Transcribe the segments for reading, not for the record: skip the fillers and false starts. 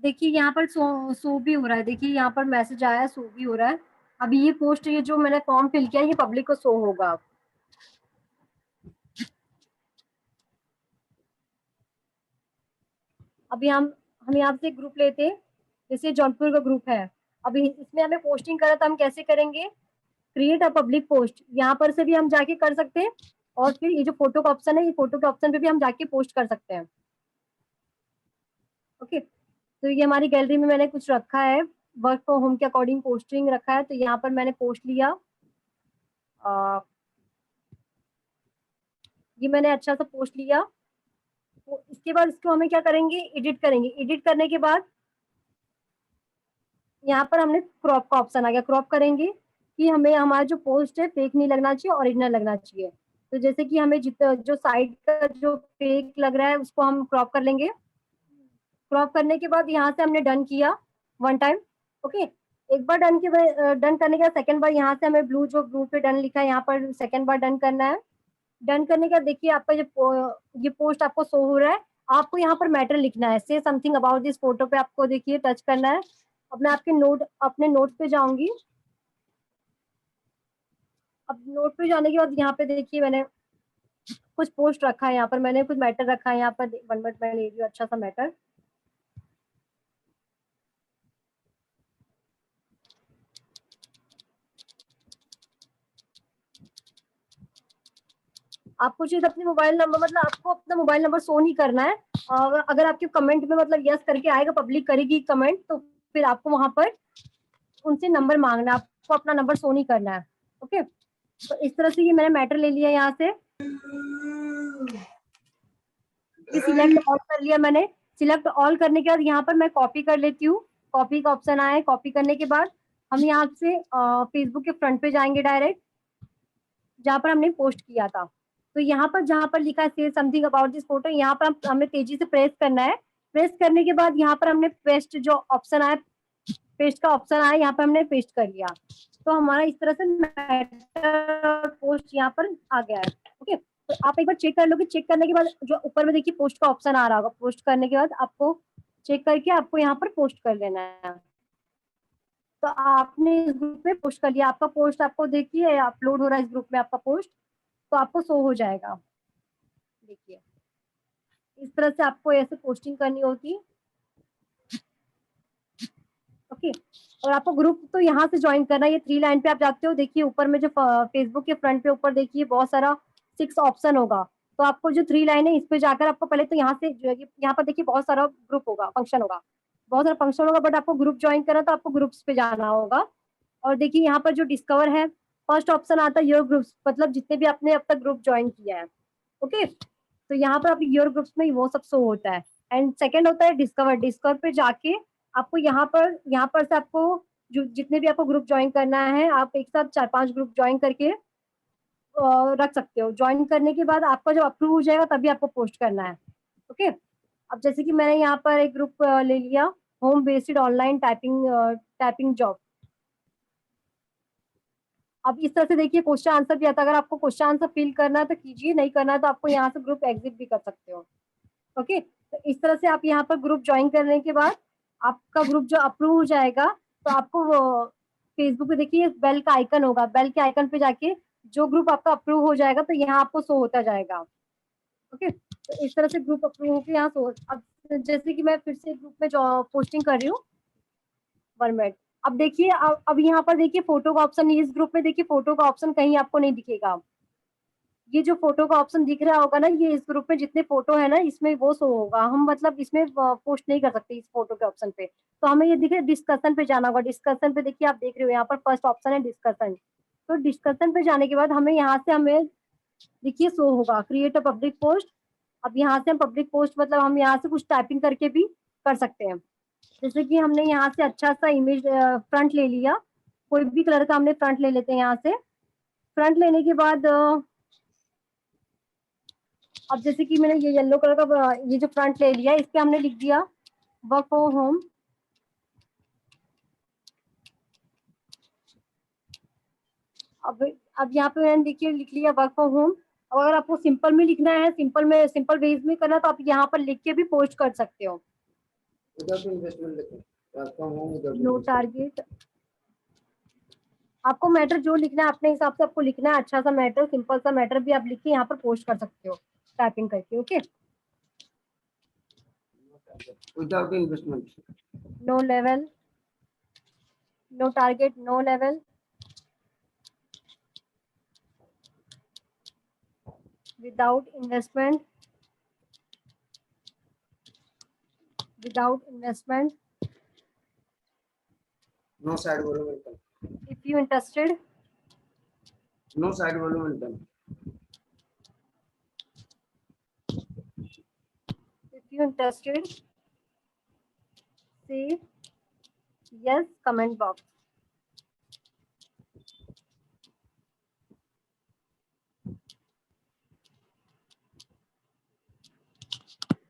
देखिए यहाँ पर शो भी हो रहा है, देखिए यहाँ पर मैसेज आया है, शो भी हो रहा है। अभी ये पोस्ट, ये जो मैंने फॉर्म फिल किया है, ये पब्लिक को शो होगा। अभी हम यहाँ से ग्रुप लेते हैं, जैसे जौनपुर का ग्रुप है। अभी इसमें हमें पोस्टिंग करा, तो हम कैसे करेंगे? क्रिएट अ पब्लिक पोस्ट, यहाँ पर से भी हम जाके कर सकते हैं। और फिर ये जो फोटो का ऑप्शन है, ये फोटो के ऑप्शन पे भी हम जाके पोस्ट कर सकते हैं। ओके, तो ये हमारी गैलरी में मैंने कुछ रखा है, वर्क फ्रॉम होम के अकॉर्डिंग पोस्टिंग रखा है, तो यहाँ पर मैंने पोस्ट लिया। ये मैंने अच्छा सा पोस्ट लिया। तो इसके बाद इसको हमें क्या करेंगे? एडिट करेंगे। एडिट करने के बाद यहाँ पर हमने क्रॉप का ऑप्शन आ गया, क्रॉप करेंगे कि हमें हमारा जो पोस्ट है फेक नहीं लगना चाहिए, ओरिजिनल लगना चाहिए। तो जैसे कि हमें जितना जो साइड का जो फेक लग रहा है उसको हम क्रॉप कर लेंगे। क्रॉप करने के बाद यहाँ से हमने डन किया 1 टाइम। ओके, एक बार डन करने के बाद सेकंड बार यहाँ से हमें ब्लू पे डन लिखा है, यहाँ पर सेकंड बार डन करना है। डन करने के बाद देखिए आपका ये पोस्ट आपको शो हो रहा है। आपको यहाँ पर मैटर लिखना है, से समथिंग अबाउट दिस फोटो पे आपको देखिए टच करना है। अब मैं अपने नोट पे जाऊंगी। अब नोट पे जाने के बाद यहाँ पे देखिए मैंने कुछ पोस्ट रखा है, यहाँ पर मैंने कुछ मैटर रखा है, यहाँ पर 1 मिनट मैं ले रही हूँ अच्छा सा मैटर। आपको चाहिए अपने मोबाइल नंबर, मतलब आपको अपना मोबाइल नंबर शो नहीं करना है। अगर आपके कमेंट में मतलब यस करके आएगा, पब्लिक करेगी कमेंट, तो फिर आपको वहां पर उनसे नंबर मांगना है, आपको अपना नंबर शो नहीं करना है। ओके, तो इस तरह से ये मैंने मैटर ले लिया यहाँ से। ये सिलेक्ट ऑल कर लिया मैंने। सिलेक्ट ऑल करने के बाद यहाँ पर मैं कॉपी कर लेती हूँ। कॉपी का ऑप्शन आया है, कॉपी करने के बाद हम यहाँ से फेसबुक के फ्रंट पे जाएंगे डायरेक्ट, जहाँ पर हमने पोस्ट किया था। तो यहाँ पर जहाँ पर लिखा है से समथिंग अबाउट दिस फोटो, यहाँ पर हमें तेजी से प्रेस करना है। प्रेस करने के बाद यहाँ पर हमने पेस्ट जो ऑप्शन आया, पेस्ट का ऑप्शन आया, यहाँ पर हमने पेस्ट कर लिया। तो हमारा इस तरह से मैटर पोस्ट यहाँ पर आ गया है। ओके, तो आप एक बार चेक कर लोगे। चेक करने के बाद जो ऊपर में देखिए पोस्ट का ऑप्शन आ रहा होगा, पोस्ट करने के बाद आपको चेक करके आपको यहाँ पर पोस्ट कर लेना है। तो आपने इस ग्रुप में पोस्ट कर लिया, आपका पोस्ट आपको देखिए अपलोड हो रहा है इस ग्रुप में आपका पोस्ट, तो आपको शो हो जाएगा। देखिए इस तरह से आपको ऐसे पोस्टिंग करनी होगी। ओके, और आपको ग्रुप तो यहाँ से ज्वाइन करना है। ये 3 लाइन पे आप जाते हो, देखिए ऊपर में जो फेसबुक के फ्रंट पे ऊपर देखिए बहुत सारा 6 ऑप्शन होगा। तो आपको जो 3 लाइन है इस पे जाकर आपको पहले तो यहाँ से यहाँ पर देखिए बहुत सारा ग्रुप होगा, फंक्शन होगा, बहुत सारा फंक्शन होगा, बट आपको ग्रुप ज्वाइन करना तो आपको ग्रुप्स पे जाना होगा। और देखिए यहाँ पर जो डिस्कवर है, फर्स्ट ऑप्शन आता है योर ग्रुप्स, मतलब जितने भी आपने अब तक ग्रुप ज्वाइन किया है। ओके, तो यहाँ पर आप योर ग्रुप्स में वो सब शो होता है। एंड सेकंड होता है डिस्कवर। डिस्कवर पे जाके आपको यहाँ पर से आपको जो जितने भी आपको ग्रुप ज्वाइन करना है, आप एक साथ 4-5 ग्रुप ज्वाइन करके रख सकते हो। ज्वाइन करने के बाद आपका जब अप्रूव हो जाएगा तभी आपको पोस्ट करना है। ओके, अब जैसे कि मैंने यहाँ पर एक ग्रुप ले लिया, home based online typing job. अब इस तरह से देखिए क्वेश्चन आंसर भी आता है। अगर आपको क्वेश्चन आंसर फिल करना है तो कीजिए, नहीं करना है तो आपको यहाँ से ग्रुप एग्जिट भी कर सकते हो। ओके, तो इस तरह से आप यहाँ पर ग्रुप ज्वाइन करने के बाद आपका ग्रुप जो अप्रूव हो जाएगा, तो आपको फेसबुक पे देखिए बेल का आइकन होगा, बेल के आइकन पे जाके जो ग्रुप आपका अप्रूव हो जाएगा तो यहाँ आपको शो होता जाएगा। ओके, तो इस तरह से ग्रुप अप्रूव होकर यहाँ शो। अब जैसे कि मैं फिर से ग्रुप में पोस्टिंग कर रही हूँ, 1 मिनट। अब देखिए अब यहाँ पर देखिए फोटो का ऑप्शन, इस ग्रुप में देखिए फोटो का ऑप्शन कहीं आपको नहीं दिखेगा। ये जो फोटो का ऑप्शन दिख रहा होगा ना, ये इस ग्रुप में जितने फोटो है ना इसमें वो शो होगा। हम मतलब इसमें पोस्ट नहीं कर सकते इस फोटो के ऑप्शन पे। तो हमें ये दिखे डिस्कशन पे जाना होगा। डिस्कशन पे देखिए आप देख रहे हो यहाँ पर फर्स्ट ऑप्शन है डिस्कशन। तो डिस्कशन पे जाने के बाद हमें देखिए शो होगा क्रिएट अ पब्लिक पोस्ट। अब यहाँ से हम पब्लिक पोस्ट मतलब हम यहाँ से कुछ टाइपिंग करके भी कर सकते हैं। जैसे कि हमने यहाँ से अच्छा सा इमेज फ्रंट ले लिया, कोई भी कलर का हमने फ्रंट ले लेते हैं। यहाँ से फ्रंट लेने के बाद अब जैसे कि मैंने ये येलो कलर का ये जो फ्रंट ले लिया, इस पे हमने लिख दिया वर्क फ्रॉम होम। अब यहाँ पे मैंने देखिए लिख लिया वर्क फ्रॉम होम। और अगर आपको सिंपल में लिखना है, सिंपल वेज में करना है, तो आप यहाँ पर लिख के भी पोस्ट कर सकते हो। विदाउट इन्वेस्टमेंट लिखो, work from home without no target. आपको मैटर जो लिखना है अपने हिसाब से आपको लिखना है, अच्छा सा मैटर, सिंपल सा मैटर भी आप लिख के यहाँ पर पोस्ट कर सकते हो टाइपिंग करके। Okay, without investment, no level, no target, no level, without investment, without investment, no side volume income, if you interested, no side volume income, if you interested say yes comment box.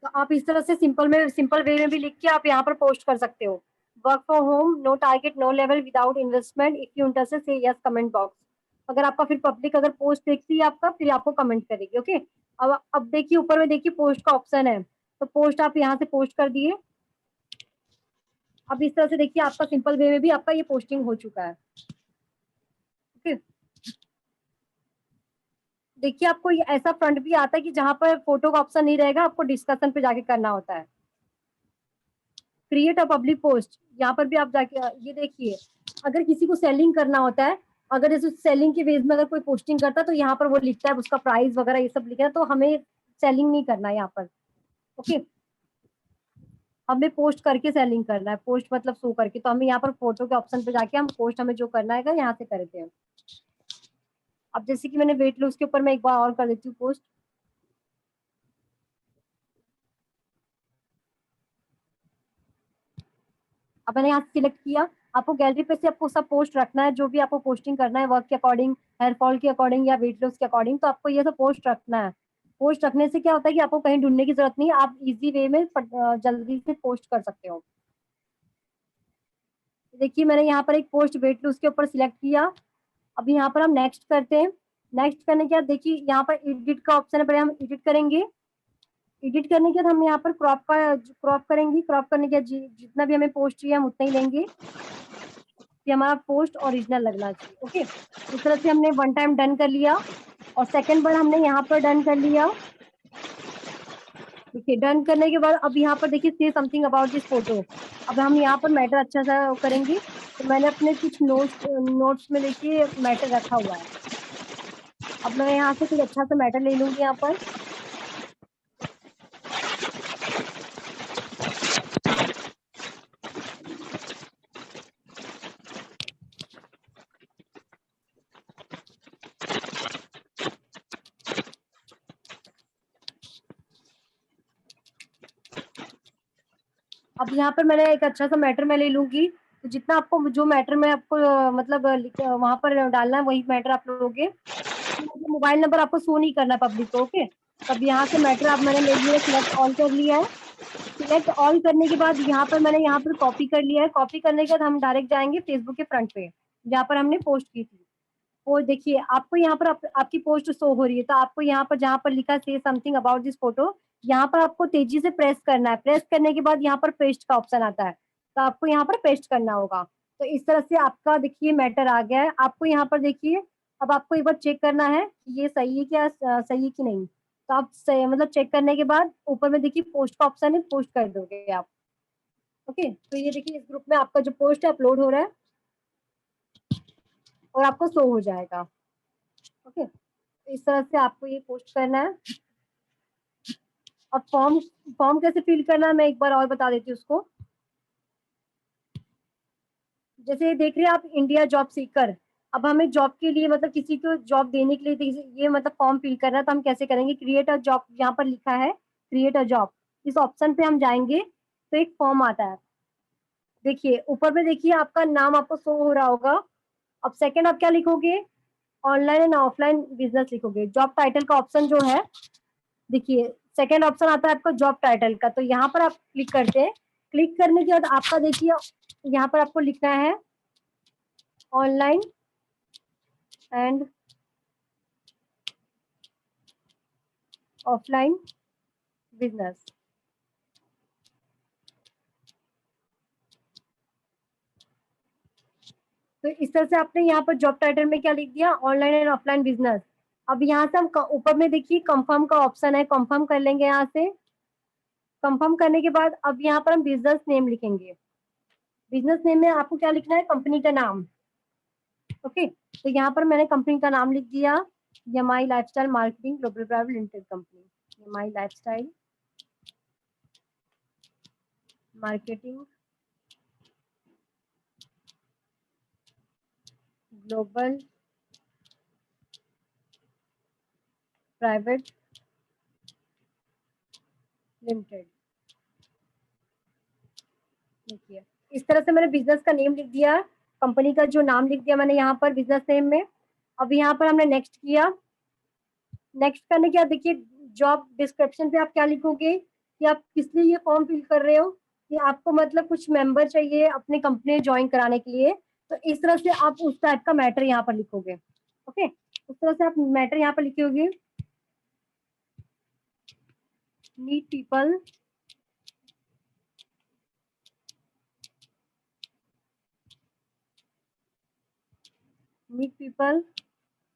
तो आप इस तरह से simple way में भी लिख के आप यहाँ पर पोस्ट कर सकते हो। Work from home, no target, no level, without investment, if you interested say yes comment box. अगर आपका फिर पब्लिक अगर पोस्ट देखती है आपका, फिर आपको कमेंट करेगी। ओके, अब देखिए ऊपर में देखिए पोस्ट का ऑप्शन है, तो पोस्ट आप यहाँ से पोस्ट कर दिए। अब इस तरह से देखिए आपका सिंपल वे में भी आपका ये पोस्टिंग हो चुका है। ओके, देखिए आपको ये ऐसा फ्रंट भी आता है कि जहां पर फोटो का ऑप्शन नहीं रहेगा, आपको डिस्कशन पे जाके करना होता है। क्रिएट अ पब्लिक पोस्ट, यहाँ पर भी आप जाके ये देखिए, अगर किसी को सेलिंग करना होता है, अगर जैसे सेलिंग के बेस में अगर कोई पोस्टिंग करता है तो यहाँ पर वो लिखता है उसका प्राइस वगैरह ये सब लिखा है, तो हमें सेलिंग नहीं करना है यहाँ पर। ओके, हमें पोस्ट करके सेलिंग करना है, पोस्ट मतलब शो करके, तो हमें यहाँ पर फोटो के ऑप्शन पे जाके हम पोस्ट हमें जो करना है यहाँ से करते हैं। अब जैसे कि मैंने वेट लॉस के ऊपर मैं एक बार और कर देती हूँ पोस्ट। अब मैंने यहाँ सिलेक्ट किया, आपको गैलरी पे से आपको सब पोस्ट रखना है, जो भी आपको पोस्टिंग करना है वर्क के अकॉर्डिंग, हेयर फॉल के अकॉर्डिंग या वेट लॉस के अकॉर्डिंग, तो आपको ये सब पोस्ट रखना है। पोस्ट रखने से क्या होता है कि आपको कहीं ढूंढने की जरूरत नहीं है, आप इजी वे में जल्दी से पोस्ट कर सकते हो। देखिए मैंने यहाँ पर एक पोस्ट वेट लॉस के ऊपर सिलेक्ट किया। अब यहाँ पर हम नेक्स्ट करते हैं। नेक्स्ट करने के बाद देखिए यहाँ पर एडिट का ऑप्शन है, पहले हम एडिट करेंगे। एडिट करने के बाद हम यहाँ पर क्रॉप करेंगे। क्रॉप करने के बाद जितना भी हमें पोस्ट चाहिए हम उतना ही लेंगे कि हमारा पोस्ट ओरिजिनल लगना चाहिए। ओके, इस तरह से हमने वन टाइम डन कर लिया और सेकंड बार हमने यहाँ पर डन कर लिया। देखिए डन करने के बाद अब यहाँ पर देखिए से समथिंग अबाउट दिस फोटो। अब हम यहाँ पर मैटर अच्छा सा करेंगे, तो मैंने अपने कुछ नोट्स में देखिए मैटर रखा हुआ है। अब मैं यहाँ से कुछ अच्छा सा मैटर ले लूंगी यहाँ पर। अब यहाँ पर मैंने एक अच्छा सा मैटर मैं ले लूंगी, तो जितना आपको जो मैटर में आपको मतलब वहां पर डालना है वही मैटर आप लोगे। मोबाइल नंबर आपको शो नहीं करना पब्लिक को। ओके, तब यहाँ से मैटर आप मैंने ले लिया, सिलेक्ट ऑल कर लिया है। सिलेक्ट ऑल करने के बाद यहाँ पर मैंने यहाँ पर कॉपी कर लिया है। कॉपी करने के बाद हम डायरेक्ट जाएंगे फेसबुक के फ्रंट पे जहाँ पर हमने पोस्ट की थी। वो देखिए आपको यहाँ पर आपकी पोस्ट शो हो रही है, तो आपको यहाँ पर जहाँ पर लिखा से समथिंग अबाउट दिस फोटो, यहाँ पर आपको तेजी से प्रेस करना है। प्रेस करने के बाद यहाँ पर पेस्ट का ऑप्शन आता है, तो आपको यहाँ पर पेस्ट करना होगा। तो इस तरह से आपका देखिए मैटर आ गया है। आपको यहाँ पर देखिए, अब आपको एक बार चेक करना है कि ये सही है क्या, सही है कि नहीं। तो आप मतलब चेक करने के बाद ऊपर में देखिए पोस्ट का ऑप्शन है, पोस्ट कर दोगे आप। ओके, तो ये देखिए इस ग्रुप में आपका जो पोस्ट है अपलोड हो रहा है और आपको शो हो जाएगा। ओके, इस तरह से आपको ये पोस्ट करना है। अब फॉर्म फॉर्म कैसे फिल करना है मैं एक बार और बता देती हूँ उसको। जैसे देख रहे हैं आप इंडिया जॉब सीकर, अब हमें जॉब के लिए मतलब किसी को जॉब देने के लिए ये मतलब फॉर्म फिल करना है, तो हम कैसे करेंगे। क्रिएट अ जॉब, यहाँ पर लिखा है क्रिएट अ जॉब, इस ऑप्शन पे हम जाएंगे तो एक फॉर्म आता है। देखिए ऊपर में देखिए आपका नाम आपको शो हो रहा होगा। अब सेकंड आप क्या लिखोगे, ऑनलाइन एंड ऑफलाइन बिजनेस लिखोगे। जॉब टाइटल का ऑप्शन जो है, देखिए सेकेंड ऑप्शन आता है आपको जॉब टाइटल का, तो यहाँ पर आप क्लिक करते हैं। क्लिक करने के बाद आपका देखिए यहाँ पर आपको लिखना है ऑनलाइन एंड ऑफलाइन बिजनेस। तो इस तरह से आपने यहाँ पर जॉब टाइटल में क्या लिख दिया, ऑनलाइन एंड ऑफलाइन बिजनेस। अब यहाँ से हम ऊपर में देखिए कंफर्म का ऑप्शन है, कंफर्म कर लेंगे यहाँ से। कंफर्म करने के बाद अब यहाँ पर हम बिजनेस नेम लिखेंगे। बिजनेस नेम में आपको क्या लिखना है, कंपनी का नाम। ओके, तो यहाँ पर मैंने कंपनी का नाम लिख दिया, MI lifestyle marketing global private limited company, MI lifestyle marketing global private limited. देखिए इस तरह से मैंने बिजनेस का नेम लिख दिया, कंपनी का जो नाम लिख दिया मैंने यहाँ पर बिजनेस नेम में। अब यहाँ पर हमने नेक्स्ट किया। नेक्स्ट करने के बाद देखिए जॉब डिस्क्रिप्शन पे आप क्या लिखोगे कि आप किस लिए ये फॉर्म फिल कर रहे हो, कि आपको मतलब कुछ मेंबर चाहिए अपने कंपनी ज्वाइन कराने के लिए। तो इस तरह से आप उस टाइप का मैटर यहाँ पर लिखोगे। ओके, उस तरह से आप मैटर यहाँ पर लिखोगे, need people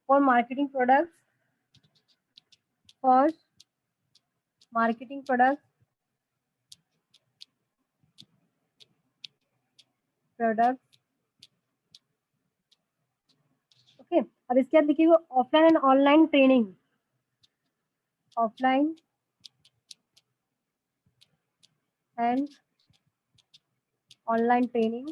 for marketing products, for marketing products okay. अब इसके बाद लिखिए offline and online training, offline and online training.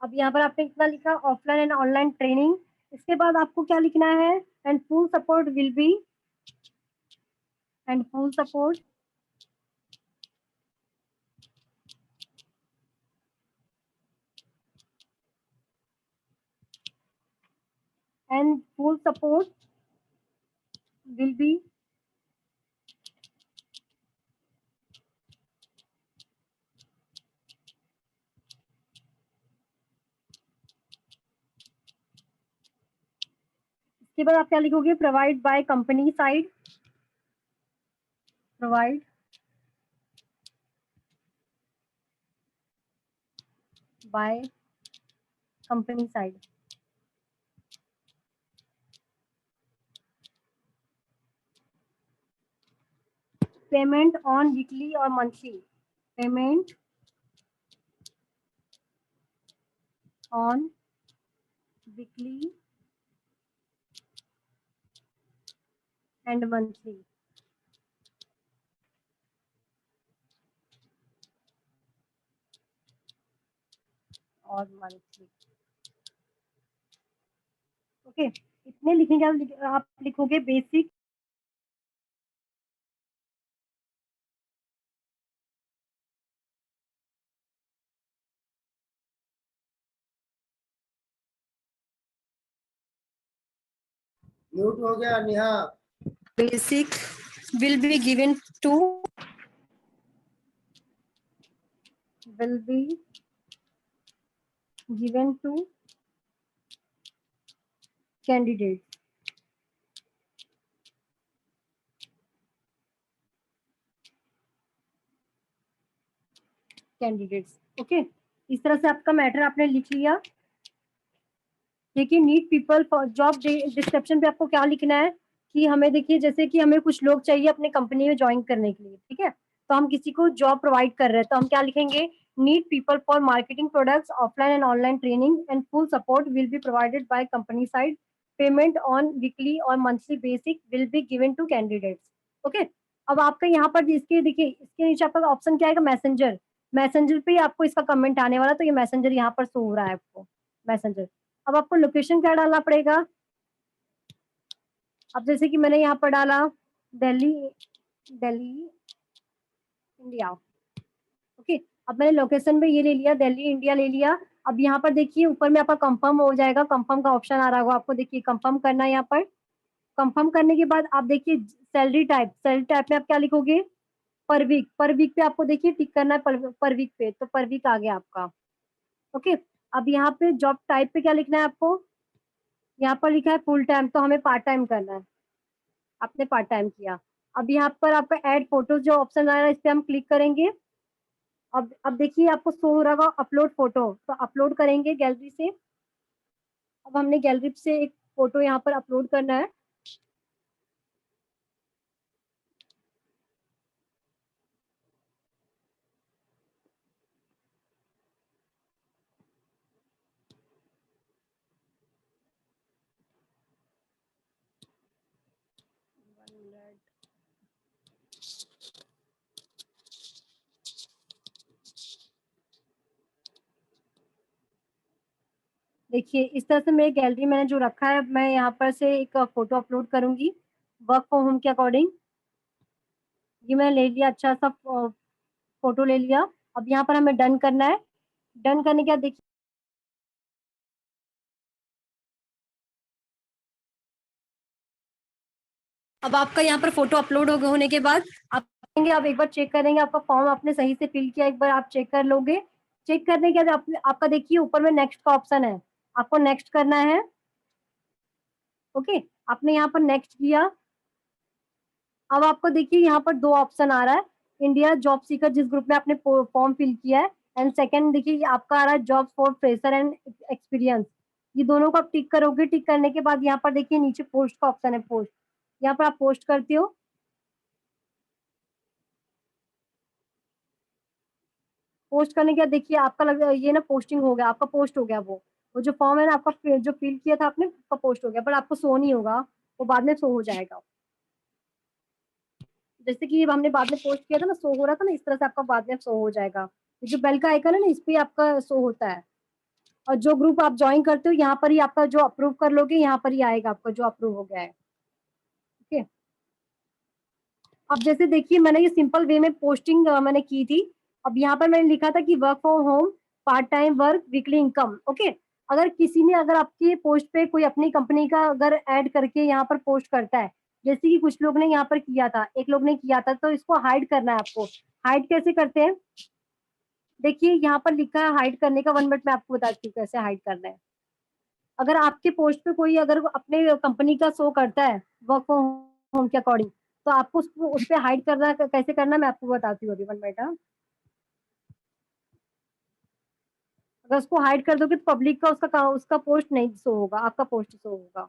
अब यहाँ पर आपने कितना लिखा, ऑफलाइन एंड ऑनलाइन ट्रेनिंग। इसके बाद आपको क्या लिखना है, and full support will B, and full support and full support will be इसके बाद आप क्या लिखोगे, provide by company side, provide by company side. Payment on weekly और monthly, payment on weekly and monthly. और मंथली ओके। इतने लिखने के बाद आप लिखोगे बेसिक म्यूट हो गया Neha. basic will be given to candidate। Candidates okay. इस तरह से आपका मैटर आपने लिख लिया। देखिए need people for job description पे आपको क्या लिखना है कि हमें देखिए जैसे कि हमें कुछ लोग चाहिए अपने कंपनी में ज्वाइन करने के लिए, ठीक है, तो हम किसी को जॉब प्रोवाइड कर रहे हैं, तो हम क्या लिखेंगे, need people for marketing products offline and online training and full support will be provided by company side, payment on weekly और monthly basic will be given to candidates. Okay, अब आपका यहाँ पर इसके देखिए इसके नीचे आपका ऑप्शन क्या आएगा, मैसेंजर। मैसेंजर पे ही आपको इसका कमेंट आने वाला, तो ये मैसेंजर यहाँ पर शो हो रहा है आपको, मैसेंजर। अब आपको लोकेशन क्या डालना पड़ेगा, अब जैसे कि मैंने यहाँ पर डाला दिल्ली, दिल्ली इंडिया। ओके, अब मैंने लोकेशन में ये ले लिया, दिल्ली इंडिया ले लिया। अब यहाँ पर देखिए ऊपर में आपका कंफर्म हो जाएगा, कंफर्म का ऑप्शन आ रहा होगा आपको, देखिए कंफर्म करना है यहाँ पर। कंफर्म करने के बाद आप देखिए सैलरी टाइप, सैलरी टाइप में आप क्या लिखोगे, पर वीक, पर वीक पे आपको देखिए टिक करना है, पर वीक पे, तो पर वीक आ गया आपका। ओके, अब यहाँ पे जॉब टाइप पे क्या लिखना है आपको, यहाँ पर लिखा है फुल टाइम, तो हमें पार्ट टाइम करना है, आपने पार्ट टाइम किया। अब यहाँ पर आपका ऐड फोटो जो ऑप्शन आ रहा है इस पे हम क्लिक करेंगे। अब देखिए आपको शो हो रहा होगा अपलोड फोटो, तो अपलोड करेंगे गैलरी से। अब हमने गैलरी से एक फोटो यहाँ पर अपलोड करना है। देखिए इस तरह से मेरी गैलरी मैंने जो रखा है, मैं यहाँ पर से एक फोटो अपलोड करूंगी वर्क फ्रॉम होम के अकॉर्डिंग। ये मैंने ले लिया, अच्छा सा फोटो ले लिया। अब यहाँ पर हमें डन करना है। डन करने के बाद देखिए अब आपका यहाँ पर फोटो अपलोड होने के बाद आप करेंगे, आप एक बार चेक करेंगे आपका फॉर्म आपने सही से फिल किया, एक बार आप चेक कर लोगे। चेक करने के बाद आपका देखिए ऊपर में नेक्स्ट का ऑप्शन है, आपको नेक्स्ट करना है। ओके, आपने यहाँ पर नेक्स्ट किया। अब आपको देखिए यहाँ पर दो ऑप्शन आ रहा है, इंडिया जॉब सीकर जिस ग्रुप में आपने फॉर्म फिल किया है, एंड सेकंड देखिए आपका आ रहा है job for fresher and experience. ये दोनों को आप टिक करोगे। टिक करने के बाद यहाँ पर देखिए नीचे पोस्ट का ऑप्शन है, पोस्ट, यहाँ पर आप पोस्ट करते हो। पोस्ट करने के बाद देखिए आपका ये ना पोस्टिंग हो गया, आपका पोस्ट हो गया। वो जो फॉर्म है ना आपका जो फिल किया था आपने, उसका पोस्ट हो गया, पर आपको शो नहीं होगा, वो बाद में शो हो जाएगा। जैसे कि हमने बाद में पोस्ट किया था ना, शो हो रहा था ना, इस तरह से आपका बाद में शो हो जाएगा। ये जो बेल का आइकन है ना, इस पे आपका शो होता है। और जो ग्रुप आप ज्वाइन करते हो यहाँ पर ही आपका जो अप्रूव कर लोगे, यहाँ पर ही आएगा आपका जो अप्रूव हो गया है। ओके, अब जैसे देखिए मैंने ये सिंपल वे में पोस्टिंग मैंने की थी। अब यहाँ पर मैंने लिखा था कि work from home, part time work, weekly income. Okay, अगर किसी ने अगर आपके पोस्ट पे कोई अपनी कंपनी का अगर ऐड करके यहाँ पर पोस्ट करता है, जैसे कि कुछ लोग ने यहाँ पर किया था, एक लोग ने किया था, तो इसको हाइड करना है आपको। हाइड कैसे करते हैं, देखिए यहाँ पर लिखा है हाइड करने का, 1 मिनट में आपको बताती हूँ कैसे हाइड करना है। अगर आपके पोस्ट पे कोई अगर अपने कंपनी का शो करता है वर्क फ्रॉम होम के अकॉर्डिंग, तो आपको उस पे हाइड करना कैसे करना मैं आपको बताती हूँ अभी, 1 मिनट। अगर उसको हाइड कर दोगे तो पब्लिक का उसका पोस्ट नहीं शो होगा, आपका पोस्ट शो होगा।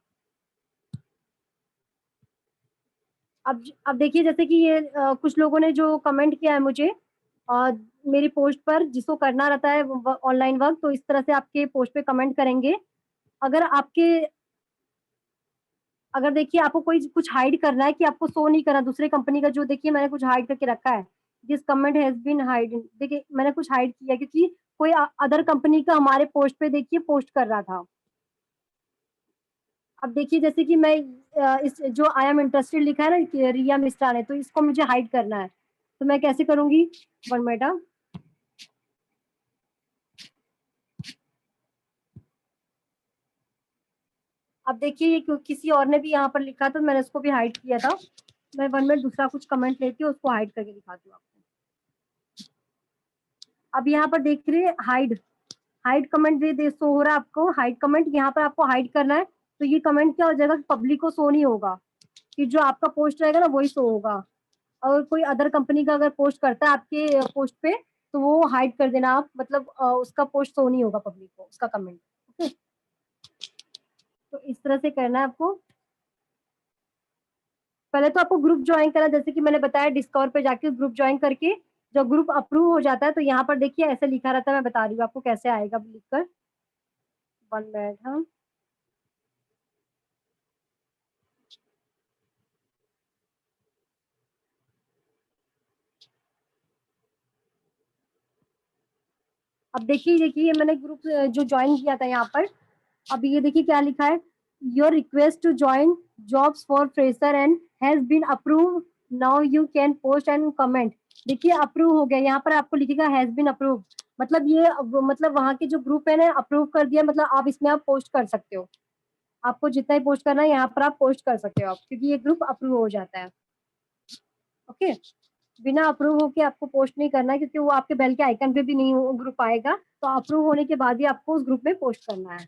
अब देखिए जैसे कि ये कुछ लोगों ने जो कमेंट किया है मुझे मेरी पोस्ट पर, जिसको करना रहता है ऑनलाइन वर्क, तो इस तरह से आपके पोस्ट पे कमेंट करेंगे। अगर आपके अगर देखिए आपको कोई कुछ हाइड करना है कि आपको शो नहीं करना दूसरे कंपनी का, जो देखिए मैंने कुछ हाइड करके रखा है, this comment has been hide. देखिए मैंने कुछ हाइड किया क्योंकि कोई अदर कंपनी का हमारे पोस्ट पे देखिए पोस्ट कर रहा था। अब देखिए जैसे कि मैं इस जो आई एम इंटरेस्टेड लिखा है ना रिया मिश्रा ने, तो इसको मुझे हाइड करना है, तो मैं कैसे करूंगी, 1 मिनट। अब देखिए ये किसी और ने भी यहाँ पर लिखा था, मैंने उसको भी हाइड किया था। मैं 1 मिनट दूसरा कुछ कमेंट लेती हूँ, उसको हाइड करके दिखाती हूँ आपको। अब यहाँ पर देख रहे हाइड, हाइड कमेंट दे शो हो रहा है आपको, हाइड कमेंट, यहाँ पर आपको हाइड करना है। तो ये कमेंट क्या हो जाएगा, पब्लिक को शो नहीं होगा, कि जो आपका पोस्ट रहेगा ना वही शो होगा। अगर कोई अदर कंपनी का अगर पोस्ट करता है आपके पोस्ट पे, तो वो हाइड कर देना आप, मतलब उसका पोस्ट शो नहीं होगा पब्लिक को, उसका कमेंट। ओके, तो इस तरह से करना है आपको। पहले तो आपको ग्रुप ज्वाइन करना, जैसे कि मैंने बताया डिस्कवर पे जाके ग्रुप ज्वाइन करके जब ग्रुप अप्रूव हो जाता है, तो यहाँ पर देखिए ऐसे लिखा रहता है, मैं बता रही हूँ आपको कैसे आएगा लिखकर, 1 मिनट। हाँ, अब देखिए मैंने ग्रुप जो ज्वाइन किया था यहाँ पर, अब ये देखिए क्या लिखा है, your request to join jobs for fresher and has been approve, now you can post and comment. देखिए अप्रूव हो गया, यहाँ पर आपको लिखेगा हैज बीन अप्रूव, मतलब ये मतलब वहाँ के जो ग्रुप है ना अप्रूव कर दिया, मतलब आप इसमें आप पोस्ट कर सकते हो। आपको जितना ही पोस्ट करना है यहाँ पर आप पोस्ट कर सकते हो आप, क्योंकि ये ग्रुप अप्रूव हो जाता है। ओके, बिना अप्रूव होके आपको पोस्ट नहीं करना है, क्योंकि वो आपके बेल के आइकन पे भी नहीं ग्रुप आएगा, तो अप्रूव होने के बाद ही आपको उस ग्रुप में पोस्ट करना है।